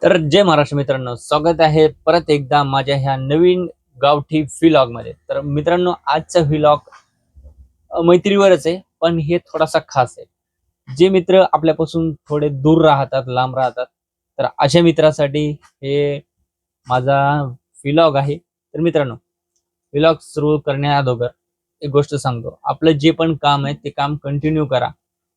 तर जय महाराष्ट्र मित्रांनो, स्वागत आहे परत एकदा माझ्या ह्या नवीन गावठी व्लॉग मध्ये. तर मित्रांनो, आजचा व्लॉग मैत्रीवरच आहे, पण हे थोडासा खास आहे. जे मित्र आपल्यापासून थोडे दूर राहतात, लांब राहतात, तर अशा मित्रासाठी हे माझा व्लॉग आहे. तर मित्रांनो, व्लॉग सुरू करण्या अगोदर एक गोष्ट सांगतो, आपलं जे पण काम आहे ते काम कंटिन्यू करा.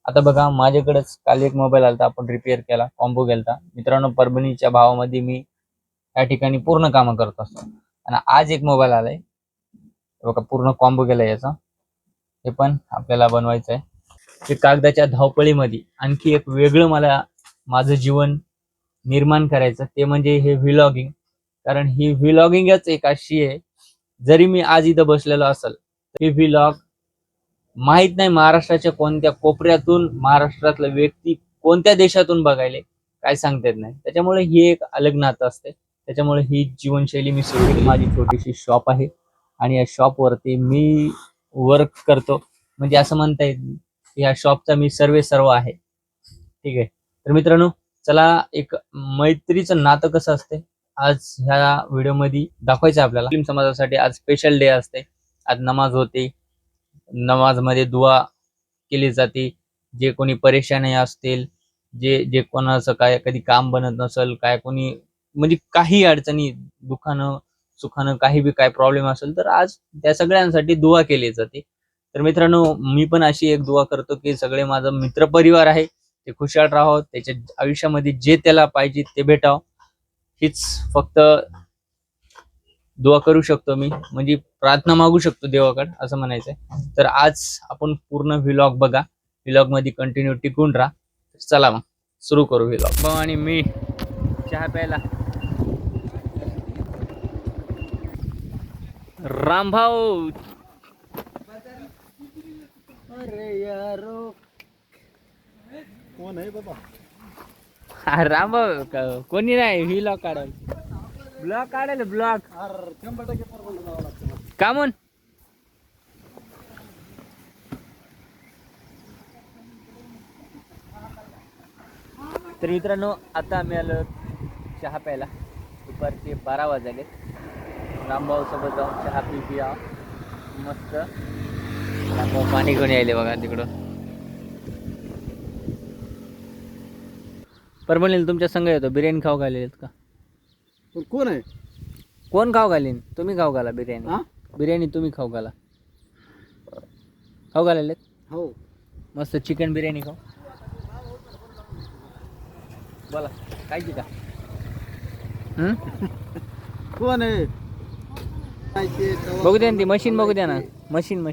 आता बघा, माझ्याकडेच काल एक मोबाईल आलता, आपण रिपेअर केला, कॉम्बो गेलता. मित्रांनो, परभणीच्या भावामध्ये मी या ठिकाणी पूर्ण कामं करत असतो. आणि आज एक मोबाईल आलाय बघा, पूर्ण कॉम्बो गेलाय याचा. हे पण आपल्याला बनवायचं आहे. ते कागदाच्या धावपळीमध्ये आणखी एक वेगळं मला माझं जीवन निर्माण करायचं, ते म्हणजे हे व्लॉगिंग. कारण ही व्लॉगिंगच एक अशी आहे, जरी मी आज इथं बसलेलो असेल तरी व्लॉग माहित नाही महाराष्ट्राच्या कोणत्या कोपऱ्यातून, महाराष्ट्रातला व्यक्ती कोणत्या देशातून बघायले काय सांगता येत नाही. त्याच्यामुळे ही एक अलग नातं असते. त्याच्यामुळे ही जीवनशैली मी सुरू केली. माझी छोटीशी शॉप आहे आणि या शॉपवरती मी वर्क करतो. म्हणजे असं म्हणता येईल की या शॉपचा मी सर्व आहे. ठीक आहे. तर मित्रांनो, चला, एक मैत्रीचं नातं कसं असते आज ह्या व्हिडिओमध्ये दाखवायचं आपल्याला. मुस्लिम समाजासाठी आज स्पेशल डे असते. आज नमाज होते. नमाजमध्ये दुआ केली जाते. जे कोणी परेशानी असतील, जे जे कोणाचं काय कधी काम बनत नसेल, काय कोणी म्हणजे काही अडचणी, दुखानं सुखानं काही बी काय प्रॉब्लेम असेल, तर आज त्या सगळ्यांसाठी दुआ केली जाते. तर मित्रांनो, मी पण अशी एक दुआ करतो की सगळे माझा मित्रपरिवार आहे ते खुशाल राहावं, त्याच्या आयुष्यामध्ये जे त्याला पाहिजे ते भेटावं, हीच फक्त दुआ करू शकतो मी, म्हणजे प्रार्थना मागू शकतो देवाकडे, असं म्हणायचंय. तर आज आपण पूर्ण व्लॉग बघा, व्लॉग मध्ये कंटिन्यू टिकून राहा. चला मग सुरू करू व्लॉग. भाऊ आणि मी चहा प्यायला. रामभाऊ, अरे यारो, कोण आहे बाबा? रामभाऊ कोणी नाही, व्लॉग काढायला, ब्लॉग काढायला, ब्लॉग. अरे 100% परवानगी द्यावं लागतं ना. का म्हण? तर मित्रांनो, आता आम्ही आलो चहा प्यायला. दुपारचे 12 वाजले. रामभाऊ सोबत जाऊन चहा पिऊया मस्त. रामभाऊ पाणी घेऊन यायले बघा तिकडं. परभणीला तुमच्या संघ येतो, बिर्याणी खाऊ घालेत का? पण कोण आहे? कोण खाऊ घालीन? तुम्ही खाऊ घाला बिर्याणी. हा? बिर्याणी तुम्ही खाऊ घाला. खाऊ घालेत हो. मस्त चिकन बिर्याणी खाऊ. बोला, खायची का? कोण आहे? बघू द्या ना ती मशीन, बघू द्या ना मशीन.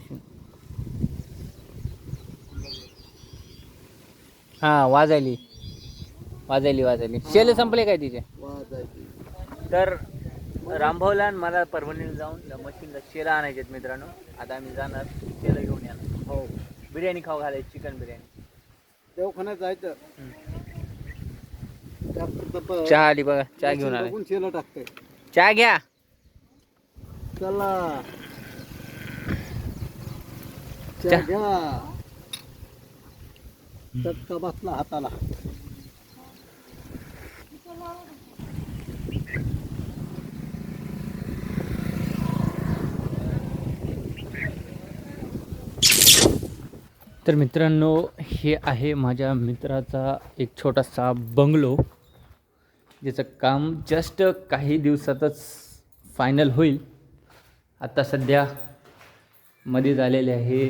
हा, वाजायली. शेल संपले काय तिचे? तर रामभाऊला आणि मला परभणीला जाऊन मशीनला शेला आणायचे मित्रांनो. आता आम्ही जाणार शेला घेऊन येणार. हो. बिर्याणी खाऊ घालायची, चिकन बिर्याणी. देवखान्यात जायचं. चहा आली बघा, चहा घेऊन आले. कोण शेला टाकते? चहा घ्या. चला चहा. घ्या. चटका बसला हाताला. तर मित्रांनो, हे आहे माझ्या मित्राचा एक छोटासा बंगलो, ज्याचं काम जस्ट काही दिवसातच फायनल होईल. आता सध्या मध्ये झालेले आहे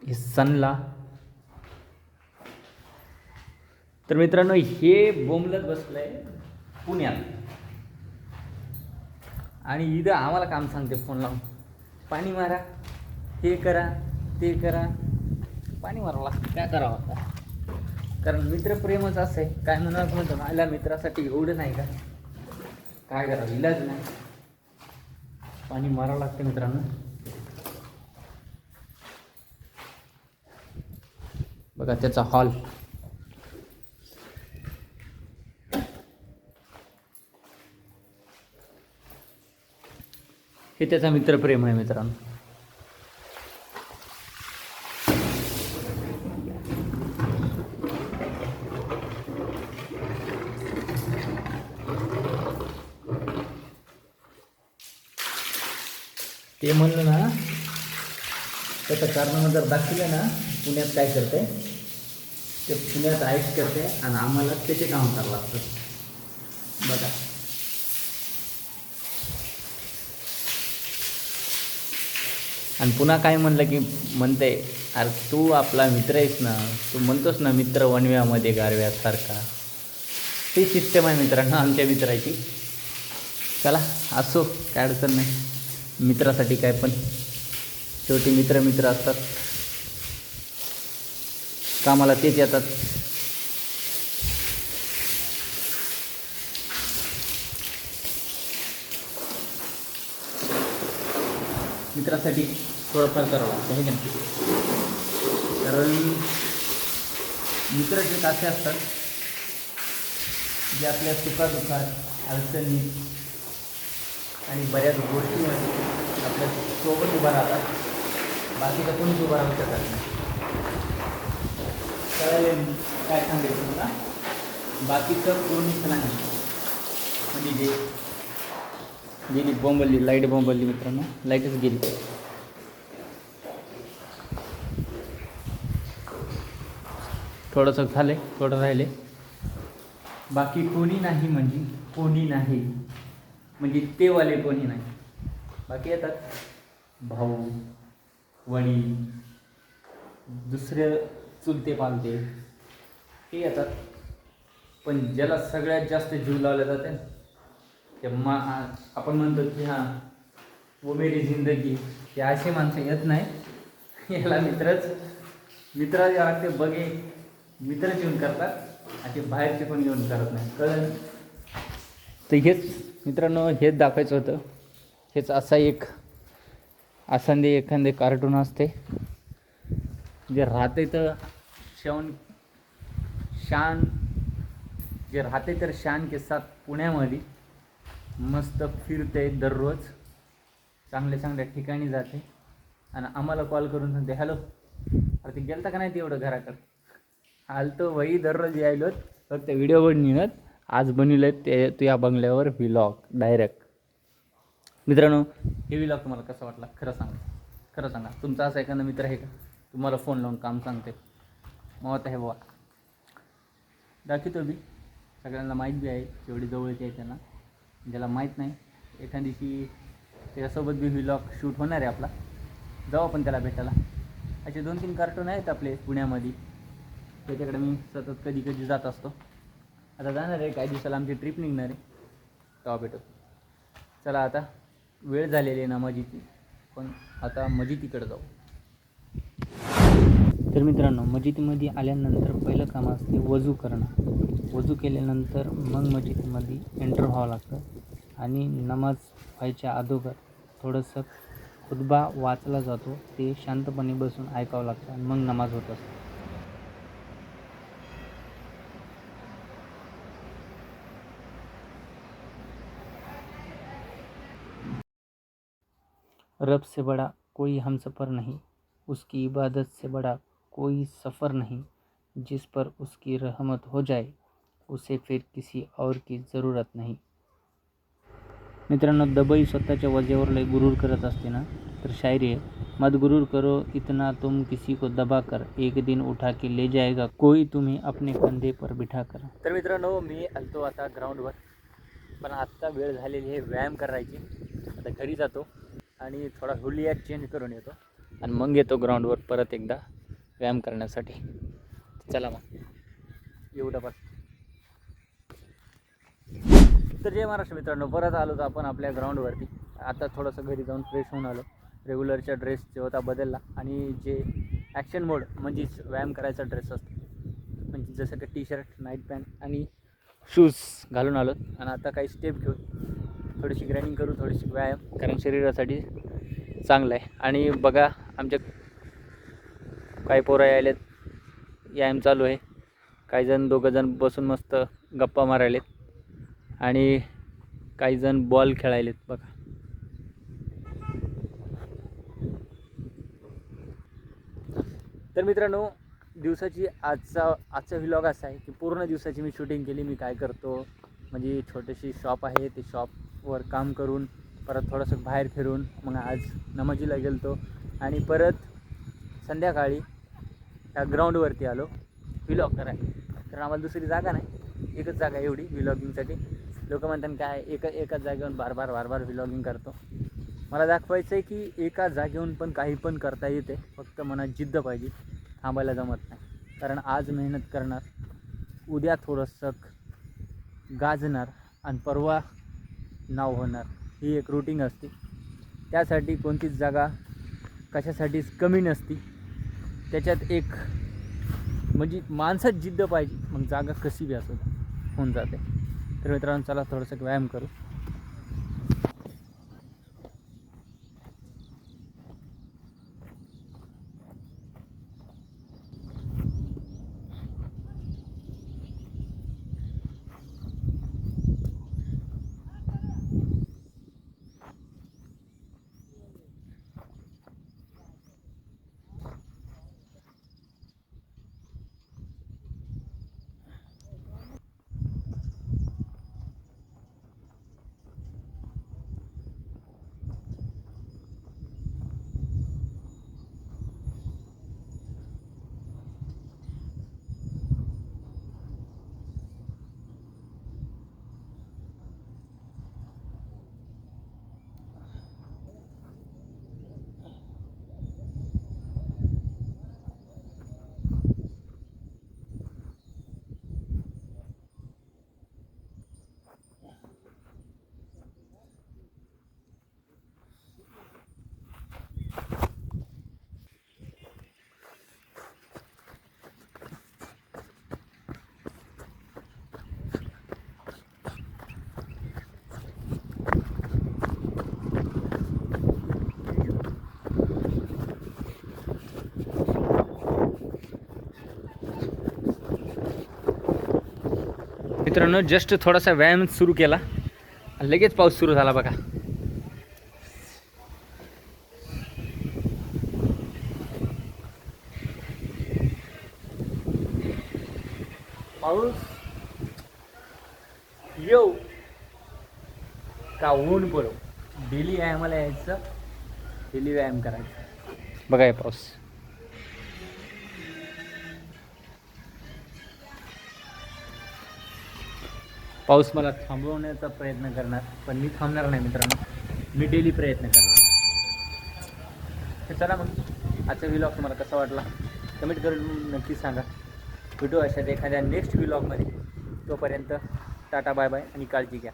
हे सनला. तर मित्रांनो, हे बोंबलत बसलंय पुण्यात आणि इथं आम्हाला काम सांगते फोन लावून, पाणी मारा, हे करा, ते करा. पाणी मारावं लागतं, काय करावं आता? कारण मित्रप्रेमच असं आहे. काय म्हणतो, माझ्या मित्रासाठी एवढं नाही का, काय करावं, इलाज नाही, पाणी मारावं लागतं मित्रांनो. बघा त्याचा हॉल. हे त्याचा मित्रप्रेम आहे मित्रांनो. ते म्हणलं ना त्याचं कारनामा जर दाखवलं ना पुण्यात काय करते ते पुण्यात आईस करते आणि आम्हाला त्याचे काम करावं लागतं बघा. आणि पुन्हा काय म्हणलं की म्हणते अरे तू आपला मित्र आहेस ना, तू म्हणतोस ना मित्र वणव्यामध्ये गारव्यासारखा. ती सिस्टम आहे मित्रांनो आमच्या मित्राची. चला असो काय अडचण नाही, मित्रासाठी काय पण, शेवटी मित्र मित्र असतात, कामाला तेच येतात. मित्रासाठी थोडंफार करावं लागतं हे की, कारण मित्र जे असे असतात जे आपल्या सुखादुखात अडचणीत आणि बऱ्याच गोष्टीमध्ये आपल्या सोबत उभा राहतात. बाकीचं कोणीच उभा राहू शकत नाही. कळलं काय सांगायचं मला, बाकीचं कोणीच नाही. म्हणजे जे गेली बोंबलली, लाईट बोंबलली मित्रांनो, लाईटच गेली. थोडंसं झालं आहे, थोडं राहिले. बाकी कोणी नाही म्हणजे कोणी नाही, म्हणजे ते वाले कोणी नाही. बाकी येतात भाऊ, वडील, दुसरे चुलते पालते हे येतात. पण ज्याला सगळ्यात जास्त जीव लावला जाते ते आपण म्हणतो की हां वो मेरी जिंदगी, ते असे माणसं येत नाही. याला मित्र जे लागते बघे, मित्रच येऊन करतात आणि ते बाहेरचे पण येऊन करत नाही. कळलं. तर हेच मित्रांनो, हेच दाखवायचं होतं. हेच असा एक असांदे एखादे कार्टून असते जे राहते तर शान जे राहते तर शान के साथ पुण्यामध्ये मस्त फिरते दररोज, चांगल्या चांगल्या ठिकाणी जाते आणि आम्हाला कॉल करून सांगते हॅलो अरे ते गेलता का नाही तेवढं घराकडं. आलतो वही दररोज यायलोत, फक्त व्हिडिओ बनवित आज बनविलं ते तुझ्या बंगल्यावर व्लॉग डायरेक्ट. मित्रांनो हे व्लॉग तुम्हाला कसा वाटला खरं सांगा. तुमचा असा एखादा मित्र आहे का तुम्हाला फोन लावून काम सांगते. मग आहे बाबा दाखवतो बी, सगळ्यांना माहीत बी आहे जेवढी जवळची आहे त्यांना. ज्याला माहीत नाही एखादीशी त्याच्यासोबत बी व्लॉग शूट होणार आहे आपला, जाऊ आपण त्याला भेटायला. असे 2-3 कार्टून आहेत आपले पुण्यामध्ये, त्याच्याकडे मी सतत कधी कधी जात असतो. आता जाणार आहे काही दिवसाला, आमची ट्रिप निघणार आहे, तेव्हा भेटतो. चला आता वेळ झालेली आहे नमाजीची, पण आता मस्जिदीकडे जाऊ. तर मित्रांनो मस्जिदीमध्ये आल्यानंतर पहिलं काम असते वजू करणं. वजू केल्यानंतर मग मस्जिदीमध्ये एंटर व्हावं लागतं आणि नमाज व्हायच्या अगोदर थोडंसं खुतबा वाचला जातो, ते शांतपणे बसून ऐकावं लागतं आणि मग नमाज होत असते. रब से बड़ा कोई हमसफ़र नहीं, उसकी इबादत से बड़ा कोई सफ़र नहीं, जिस पर उसकी रहमत हो जाए उसे फिर किसी और की ज़रूरत नहीं. मित्रांनो दबई स्वतःच्या वजेवर लय गुरूर करत असते ना, तर शायरी आहे, मत गुरूर करो इतना तुम किसी को दबा कर, एक दिन उठा के ले जाएगा कोई तुम्हें अपने कंधे पर बिठा कर. तर मित्रांनो मी आलतो आता ग्राउंडवर, पण आत्ता वेळ झालेली आहे व्यायाम करायची. आता घरी जातो आणि थोडा हुलिया चेंज करून येतो आणि मग येतो ग्राउंडवर परत एकदा व्यायाम करण्यासाठी. चला मग येऊ डबल. तर जय महाराष्ट्र मित्रांनो, परत आलो तर आपण आपल्या ग्राउंडवरती. आता थोडंसं घरी जाऊन फ्रेश होऊन आलो. रेग्युलरच्या ड्रेस जो होता बदलला आणि जे ॲक्शन मोड म्हणजेच व्यायाम करायचा ड्रेस असतो, म्हणजे जसं की टी शर्ट, नाईट पॅन्ट आणि शूज घालून आलो. आणि आता काही स्टेप घेऊन थोडीशी ग्राइंडिंग करू, थोडीशी व्यायाम, कारण शरीरासाठी चांगलं आहे. आणि बघा आमच्या काही पोरं यायलेत, व्यायाम चालू आहे. काही जण दोघंजण बसून मस्त गप्पा मारायलेत आणि काही जण बॉल खेळायलेत बघा. तर मित्रांनो दिवसाची आजचा व्लॉग असा आहे की पूर्ण दिवसाची मी शूटिंग केली. मी काय करतो म्हणजे छोटीशी शॉप आहे, ते शॉपवर काम करून परत थोडंसं बाहेर फिरून मग आज नमाजीला गेलतो आणि परत संध्याकाळी त्या ग्राउंडवरती आलो व्हिलॉग करायला. कारण आम्हाला दुसरी जागा नाही, एकच जागा आहे एवढी व्हिलॉगिंगसाठी. लोक म्हणतात काय एकाच जागेवरून बार बार व्हिलॉगिंग करतो. मला दाखवायचं आहे की एका जागेवरून पण काही पण करता येते, फक्त मनात जिद्द पाहिजे, थांबायला जमत नाही. कारण आज मेहनत करणार, उद्या थोडंसं गाजणार आणि परवा नाव होणार, ही एक रूटीन असते. त्यासाठी कोणतीच जागा कशासाठीच कमी नसती. त्याच्यात एक म्हणजे माणसात जिद्द पाहिजे, मग जागा कशी बी असो होऊन जाते. तर मित्रांनो चला थोडंसं व्यायाम करू. मित्रांनो जस्ट थोडासा व्यायाम सुरू केला, लगेच पाऊस सुरू झाला बघा. पाऊस येऊ का ऊन पडो, डेली व्यायामाला यायचं, डेली व्यायाम करायचा. बघा हे पाऊस. पाऊस मला थांबवण्याचा प्रयत्न करणार, पण मी थांबणार नाही मित्रांनो, मी डेली प्रयत्न करणार. तर चला मग आजचा व्हिलॉग तुम्हाला कसा वाटला कमेंट करून नक्की सांगा. भेटू अशात एखाद्या नेक्स्ट व्हिलॉगमध्ये. तोपर्यंत टाटा बाय बाय आणि काळजी घ्या.